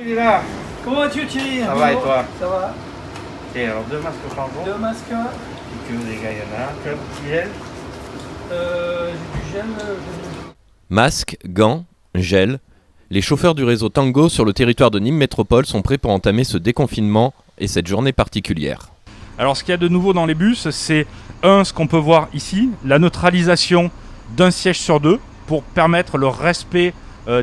il est là. Comment vas-tu Thierry? Ça va et toi? Ça va. Et alors 2 masques au changement. 2 masques. Et que les gars, il y en a un. Tu as un petit gel? J'ai du gel. Masques, gants, gel. Les chauffeurs du réseau Tango sur le territoire de Nîmes Métropole sont prêts pour entamer ce déconfinement et cette journée particulière. Alors ce qu'il y a de nouveau dans les bus, c'est ce qu'on peut voir ici, la neutralisation d'un siège sur 2 pour permettre le respect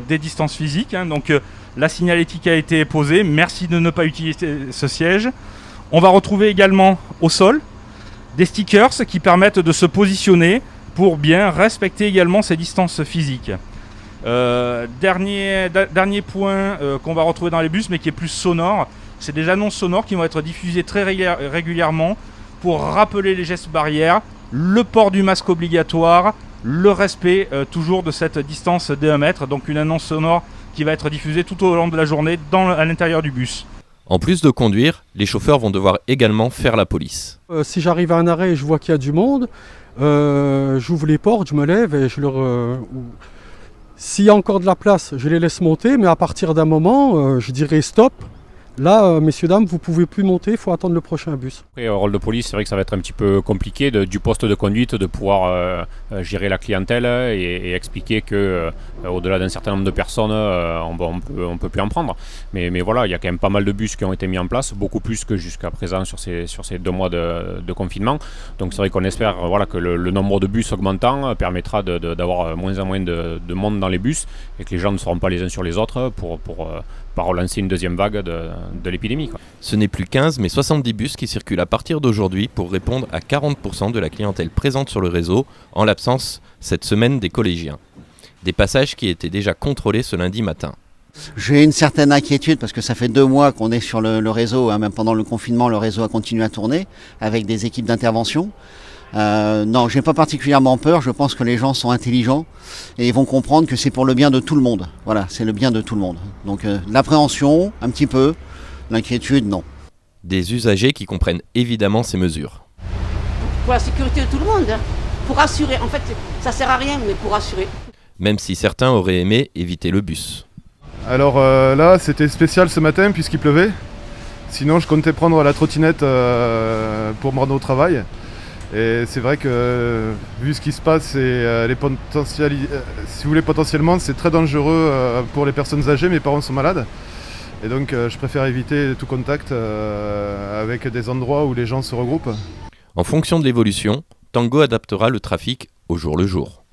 des distances physiques. Donc la signalétique a été posée, merci de ne pas utiliser ce siège. On va retrouver également au sol des stickers qui permettent de se positionner pour bien respecter également ces distances physiques. Dernier point qu'on va retrouver dans les bus mais qui est plus sonore, c'est des annonces sonores qui vont être diffusées très régulièrement pour rappeler les gestes barrières, le port du masque obligatoire, le respect toujours de cette distance de 1 mètre, donc une annonce sonore qui va être diffusée tout au long de la journée à l'intérieur du bus. En plus de conduire, les chauffeurs vont devoir également faire la police. Si j'arrive à un arrêt et je vois qu'il y a du monde, j'ouvre les portes, je me lève et je leur... S'il y a encore de la place, je les laisse monter, mais à partir d'un moment, je dirais stop. Là, messieurs, dames, vous ne pouvez plus monter, il faut attendre le prochain bus. Après, au rôle de police, c'est vrai que ça va être un petit peu compliqué du poste de conduite de pouvoir gérer la clientèle et expliquer que au-delà d'un certain nombre de personnes, on peut plus en prendre. Mais voilà, il y a quand même pas mal de bus qui ont été mis en place, beaucoup plus que jusqu'à présent sur ces 2 mois de confinement. Donc c'est vrai qu'on espère que le nombre de bus augmentant permettra d'avoir moins en moins de monde dans les bus et que les gens ne seront pas les uns sur les autres pour pas relancer une deuxième vague de l'épidémie. Ce n'est plus 15 mais 70 bus qui circulent à partir d'aujourd'hui pour répondre à 40% de la clientèle présente sur le réseau, en l'absence cette semaine des collégiens. Des passages qui étaient déjà contrôlés ce lundi matin. J'ai une certaine inquiétude parce que ça fait 2 mois qu'on est sur le réseau, même pendant le confinement, le réseau a continué à tourner avec des équipes d'intervention. Non, j'ai pas particulièrement peur, je pense que les gens sont intelligents et ils vont comprendre que c'est pour le bien de tout le monde. Voilà, c'est le bien de tout le monde. Donc l'appréhension, un petit peu, l'inquiétude, non. Des usagers qui comprennent évidemment ces mesures. Pour la sécurité de tout le monde, pour assurer, en fait ça sert à rien, mais pour assurer. Même si certains auraient aimé éviter le bus. Alors là, c'était spécial ce matin puisqu'il pleuvait. Sinon, je comptais prendre la trottinette pour me rendre au travail. Et c'est vrai que vu ce qui se passe, si vous voulez, potentiellement, c'est très dangereux pour les personnes âgées. Mes parents sont malades. Et donc, je préfère éviter tout contact avec des endroits où les gens se regroupent. En fonction de l'évolution, Tango adaptera le trafic au jour le jour.